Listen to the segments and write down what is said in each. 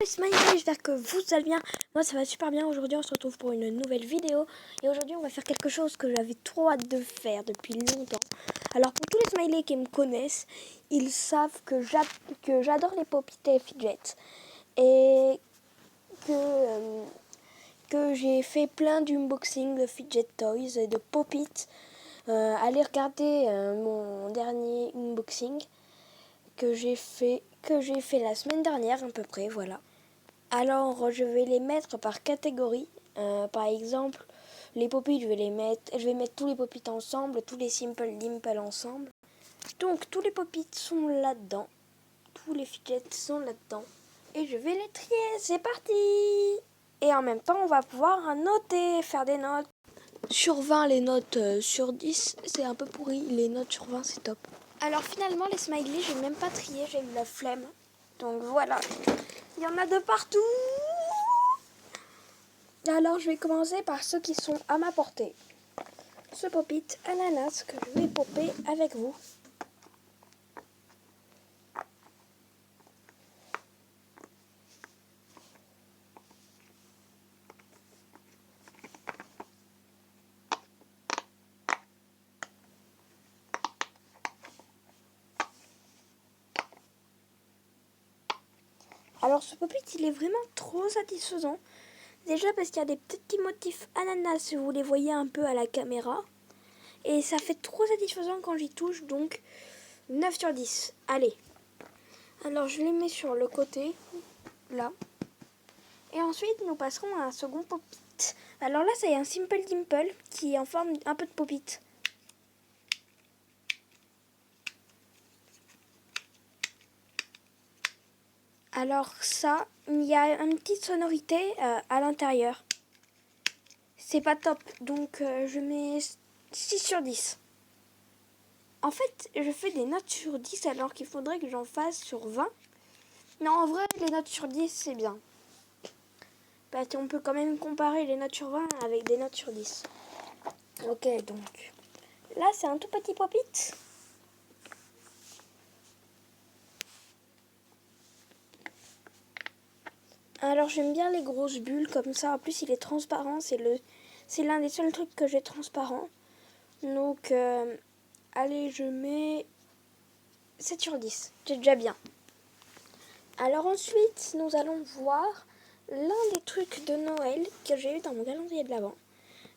Smiley, j'espère que vous allez bien. Moi ça va super bien. Aujourd'hui on se retrouve pour une nouvelle vidéo. Et aujourd'hui on va faire quelque chose que j'avais trop hâte de faire depuis longtemps. Alors pour tous les Smileys qui me connaissent, ils savent que j'adore les pop et fidget. Et que j'ai fait plein d'unboxings de fidget toys et de pop-it. Allez regarder mon dernier unboxing que j'ai fait la semaine dernière à peu près, voilà. Alors je vais les mettre par catégorie. Par exemple, les pop-it, je vais mettre tous les pop-it ensemble, tous les Simple Dimple ensemble. Donc tous les pop-it sont là-dedans, tous les fidgets sont là-dedans. Et je vais les trier, c'est parti! Et en même temps, on va pouvoir noter, faire des notes. Sur 20, les notes sur 10, c'est un peu pourri. Les notes sur 20, c'est top. Alors finalement, les smileys, j'ai même pas trié, j'ai eu la flemme. Donc voilà, il y en a de partout. Alors je vais commencer par ceux qui sont à ma portée. Ce pop-it ananas que je vais popper avec vous. Alors ce pop-it, il est vraiment trop satisfaisant. Déjà parce qu'il y a des petits motifs ananas, si vous les voyez un peu à la caméra. Et ça fait trop satisfaisant quand j'y touche, donc 9 sur 10. Allez. Alors je les mets sur le côté, là. Et ensuite nous passerons à un second pop-it. Alors là c'est un Simple Dimple qui est en forme un peu de pop-it. Alors ça, il y a une petite sonorité à l'intérieur. C'est pas top, donc je mets 6 sur 10. En fait, je fais des notes sur 10 alors qu'il faudrait que j'en fasse sur 20. Non, en vrai, les notes sur 10, c'est bien. Parce qu'on peut quand même comparer les notes sur 20 avec des notes sur 10. Ok, donc là, c'est un tout petit pop-it. Alors, j'aime bien les grosses bulles comme ça. En plus, il est transparent. C'est l'un des seuls trucs que j'ai transparent. Donc, allez, je mets 7 sur 10. C'est déjà bien. Alors ensuite, nous allons voir l'un des trucs de Noël que j'ai eu dans mon calendrier de l'Avent.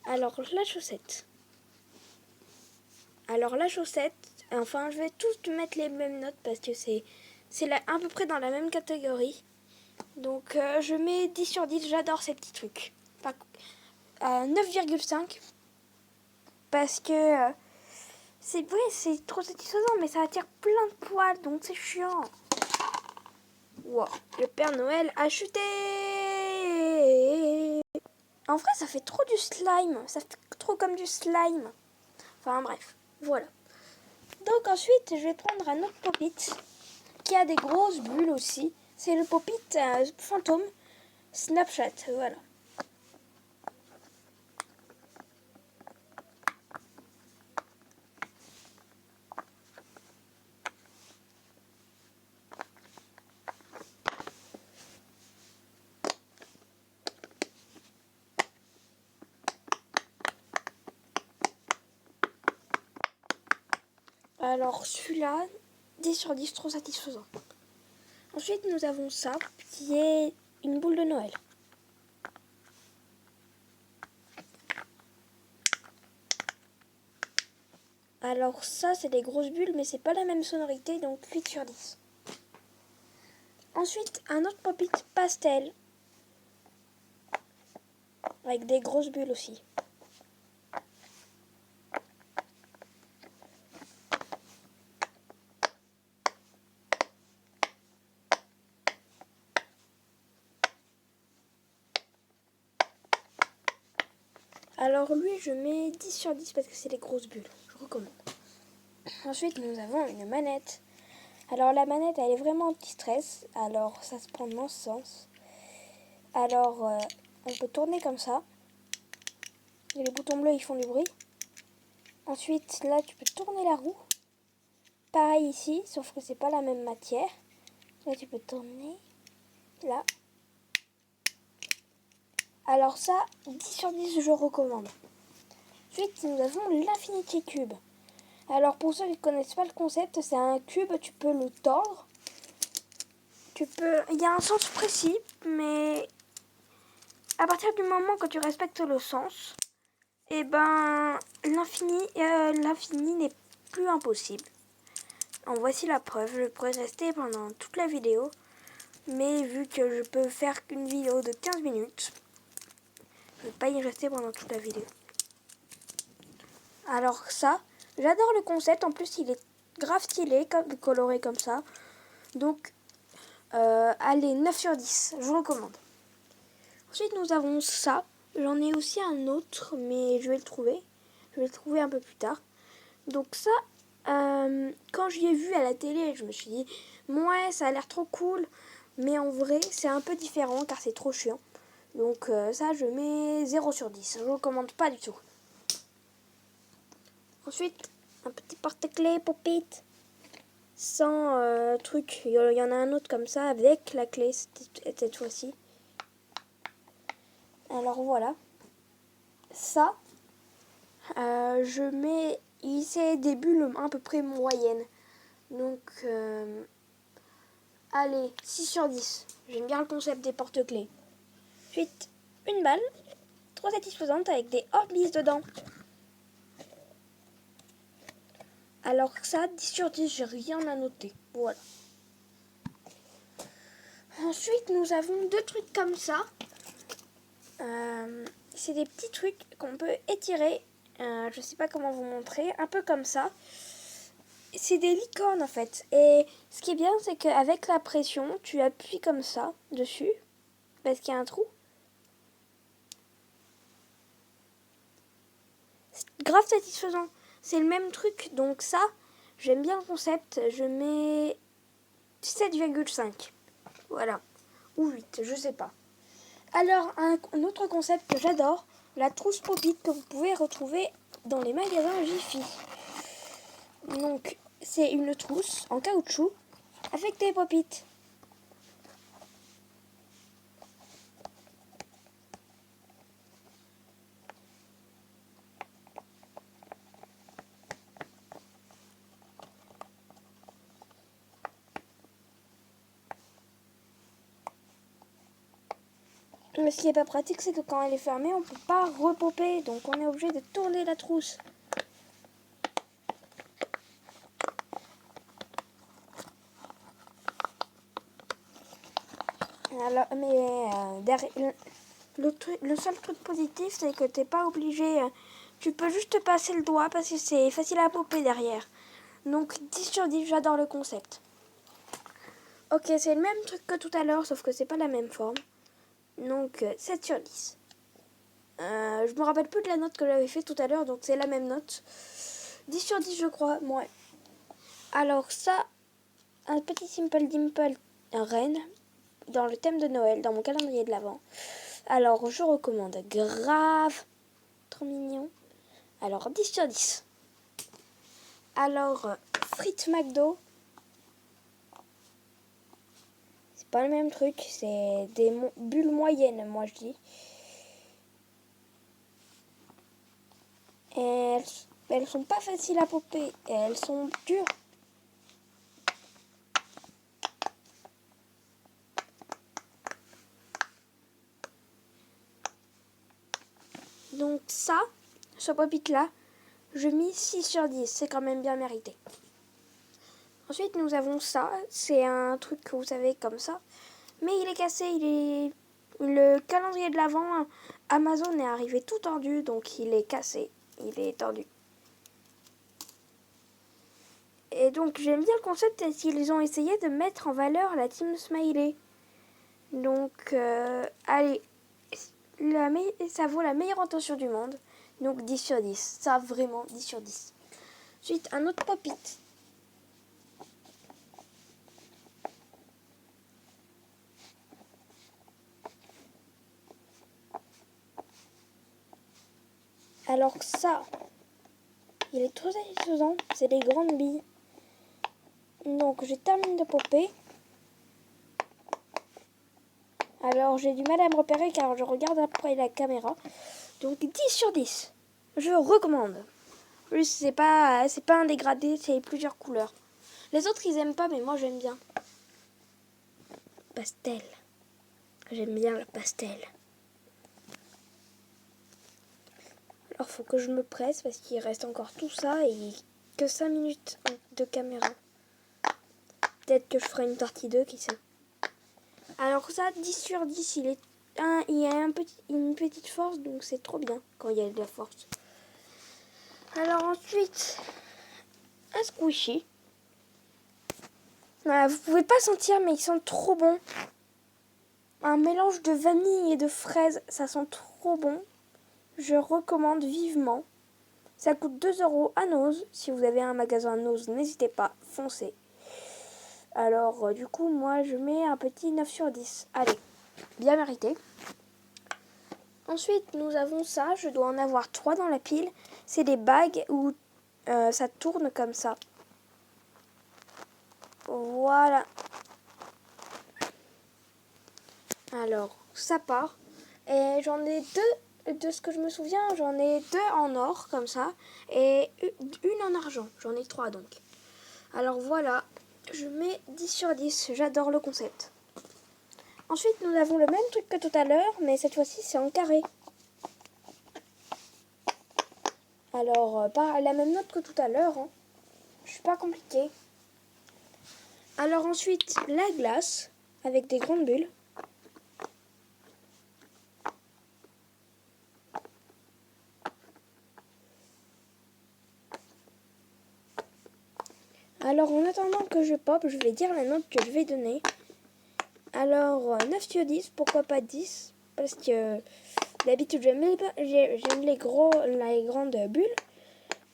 Alors, la chaussette. Enfin, je vais tous mettre les mêmes notes parce que c'est à peu près dans la même catégorie. Donc, je mets 10 sur 10. J'adore ces petits trucs. 9,5 parce que c'est trop satisfaisant, mais ça attire plein de poils, donc c'est chiant. Wow, le Père Noël a chuté. En vrai, ça fait trop du slime. Ça fait trop comme du slime. Enfin bref, voilà. Donc ensuite, je vais prendre un autre pop-it qui a des grosses bulles aussi. C'est le pop-it fantôme Snapchat, voilà. Alors celui-là, 10 sur 10, trop satisfaisant. Ensuite, nous avons ça, qui est une boule de Noël. Alors ça, c'est des grosses bulles, mais c'est pas la même sonorité, donc 8 sur 10. Ensuite, un autre pop-it pastel, avec des grosses bulles aussi. Alors lui, je mets 10 sur 10 parce que c'est des grosses bulles. Je recommande. Ensuite, nous avons une manette. Alors la manette, elle est vraiment anti-stress. Alors ça se prend dans ce sens. Alors on peut tourner comme ça. Et les boutons bleus, ils font du bruit. Ensuite, là, tu peux tourner la roue. Pareil ici, sauf que c'est pas la même matière. Là, tu peux tourner. Là. Alors ça, 10 sur 10, je recommande. Ensuite, nous avons l'Infinity Cube. Alors pour ceux qui ne connaissent pas le concept, c'est un cube, tu peux le tordre. Il y a un sens précis, mais à partir du moment que tu respectes le sens, et ben l'infini n'est plus impossible. En voici la preuve, je pourrais rester pendant toute la vidéo, mais vu que je peux faire qu'une vidéo de 15 minutes, je ne vais pas y rester pendant toute la vidéo. Alors ça, j'adore le concept, en plus il est grave stylé, coloré comme ça. Donc, allez, 9 sur 10, je vous recommande. Ensuite, nous avons ça. J'en ai aussi un autre, mais je vais le trouver. Je vais le trouver un peu plus tard. Donc ça, quand j'y ai vu à la télé, je me suis dit, ouais, ça a l'air trop cool. Mais en vrai, c'est un peu différent car c'est trop chiant. Donc ça, je mets 0 sur 10. Je ne recommande pas du tout. Ensuite, un petit porte-clés Pop-It. Sans truc. Il y en a un autre comme ça avec la clé cette fois-ci. Alors voilà. Ça, je mets ici des bulles à peu près moyennes. Donc, allez, 6 sur 10. J'aime bien le concept des porte-clés. Ensuite, une balle, trop satisfaisante avec des Orbis dedans. Alors ça, 10 sur 10, j'ai rien à noter. Voilà. Ensuite, nous avons deux trucs comme ça. C'est des petits trucs qu'on peut étirer. Je sais pas comment vous montrer. Un peu comme ça. C'est des licornes en fait. Et ce qui est bien, c'est qu'avec la pression, tu appuies comme ça dessus. Parce qu'il y a un trou. C'est grave satisfaisant. C'est le même truc. Donc ça, j'aime bien le concept. Je mets 7,5. Voilà. Ou 8, je sais pas. Alors, un autre concept que j'adore, la trousse Pop-It que vous pouvez retrouver dans les magasins Jiffy. Donc, c'est une trousse en caoutchouc avec des Pop-It. Mais ce qui n'est pas pratique, c'est que quand elle est fermée, on ne peut pas repopper. Donc, on est obligé de tourner la trousse. Alors, mais le seul truc positif, c'est que t'es pas obligé. Tu peux juste passer le doigt parce que c'est facile à popper derrière. Donc 10 sur 10, j'adore le concept. Ok, c'est le même truc que tout à l'heure, sauf que c'est pas la même forme. Donc 7 sur 10. Je me rappelle plus de la note que j'avais fait tout à l'heure, donc c'est la même note. 10 sur 10, je crois. Ouais. Alors ça, un petit Simple Dimple reine dans le thème de Noël, dans mon calendrier de l'Avent. Alors, je recommande grave. Trop mignon. Alors, 10 sur 10. Alors, frites McDo. C'est pas le même truc. C'est des bulles moyennes, moi je dis. Et elles sont pas faciles à popper. Et elles sont dures. Donc ça, ce pop-it là, je mets 6 sur 10. C'est quand même bien mérité. Ensuite, nous avons ça. C'est un truc que vous savez comme ça. Mais il est cassé. Le calendrier de l'Avent, Amazon est arrivé tout tordu. Donc il est cassé. Il est tordu. Et donc j'aime bien le concept qu'ils ont essayé de mettre en valeur la team Smiley. Donc allez, ça vaut la meilleure intention du monde. Donc 10 sur 10. Ça vraiment 10 sur 10. Ensuite, un autre pop-it. Alors ça, il est trop satisfaisant. C'est des grandes billes. Donc je termine de popper Alors j'ai du mal à me repérer car je regarde après la caméra. Donc 10 sur 10. Je recommande. En plus c'est pas un dégradé, c'est plusieurs couleurs. Les autres ils aiment pas mais moi j'aime bien. Pastel. J'aime bien le pastel. Alors faut que je me presse parce qu'il reste encore tout ça et que 5 minutes de caméra. Peut-être que je ferai une partie 2, qui sait. Alors ça, 10 sur 10, il y a une petite force, donc c'est trop bien quand il y a de la force. Alors ensuite, un squishy. Voilà, vous pouvez pas sentir, mais il sent trop bon. Un mélange de vanille et de fraise, ça sent trop bon. Je recommande vivement. Ça coûte 2 € à Nose. Si vous avez un magasin à Nose, n'hésitez pas, foncez. Alors, du coup, moi, je mets un petit 9 sur 10. Allez, bien mérité. Ensuite, nous avons ça. Je dois en avoir 3 dans la pile. C'est des bagues où ça tourne comme ça. Voilà. Alors, ça part. Et j'en ai 2, de ce que je me souviens, j'en ai 2 en or, comme ça. Et une en argent. J'en ai 3, donc. Alors, voilà. Je mets 10 sur 10. J'adore le concept. Ensuite, nous avons le même truc que tout à l'heure, mais cette fois-ci, c'est en carré. Alors, pas la même note que tout à l'heure. Hein. Je suis pas compliquée. Alors ensuite, la glace, avec des grandes bulles. Alors, en attendant que je pop, je vais dire la note que je vais donner. Alors, 9 sur 10, pourquoi pas 10? Parce que d'habitude, j'aime les grandes bulles.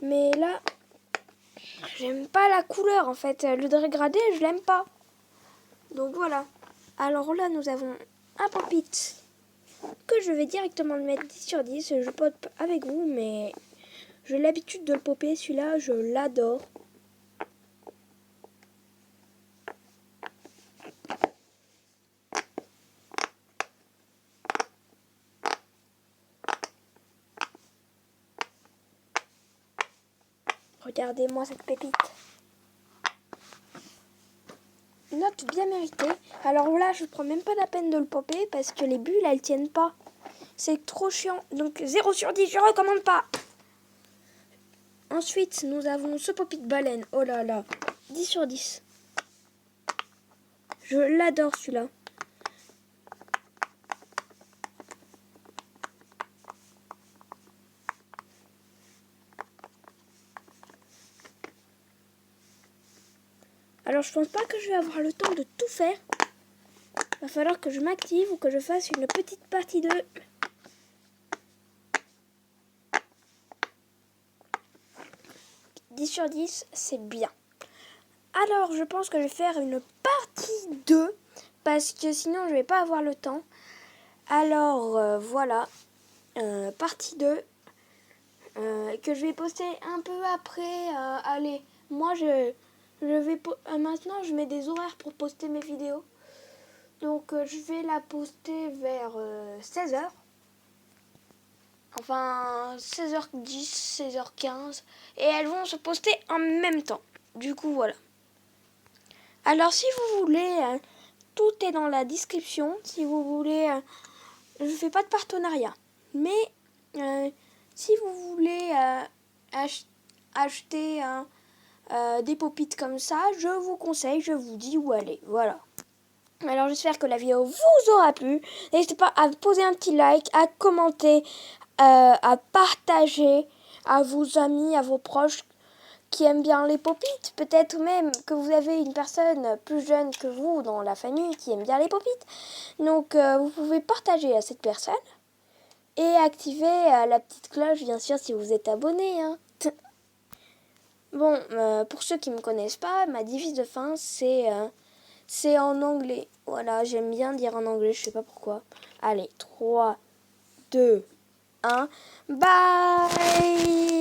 Mais là, j'aime pas la couleur, en fait. Le dégradé, je l'aime pas. Donc voilà. Alors là, nous avons un pop-it que je vais directement le mettre 10 sur 10. Je pop avec vous, mais j'ai l'habitude de le popper. Celui-là, je l'adore. Regardez-moi cette pépite. Note bien méritée. Alors là, je ne prends même pas la peine de le popper parce que les bulles, elles tiennent pas. C'est trop chiant. Donc 0 sur 10, je recommande pas. Ensuite, nous avons ce pop-it baleine. Oh là là, 10 sur 10. Je l'adore celui-là. Alors je pense pas que je vais avoir le temps de tout faire. Va falloir que je m'active ou que je fasse une petite partie de... « 10 sur 10, c'est bien. » Alors je pense que je vais faire une partie 2 parce que sinon je vais pas avoir le temps. Alors voilà, partie 2 que je vais poster un peu après. Allez, moi je vais maintenant je mets des horaires pour poster mes vidéos. Donc je vais la poster vers 16h. Enfin 16h10, 16h15. Et elles vont se poster en même temps. Du coup voilà. Alors si vous voulez, tout est dans la description. Si vous voulez, je ne fais pas de partenariat. Mais si vous voulez acheter des pop-it comme ça, je vous conseille, je vous dis où aller. Voilà. Alors j'espère que la vidéo vous aura plu. N'hésitez pas à poser un petit like, à commenter, à partager à vos amis, à vos proches qui aiment bien les pop-it. Peut-être même que vous avez une personne plus jeune que vous dans la famille qui aime bien les pop-it. Donc vous pouvez partager à cette personne et activer la petite cloche, bien sûr, si vous êtes abonné. Hein. Bon, pour ceux qui ne me connaissent pas, ma devise de fin, c'est en anglais. Voilà, j'aime bien dire en anglais, je sais pas pourquoi. Allez, 3, 2, 1, bye!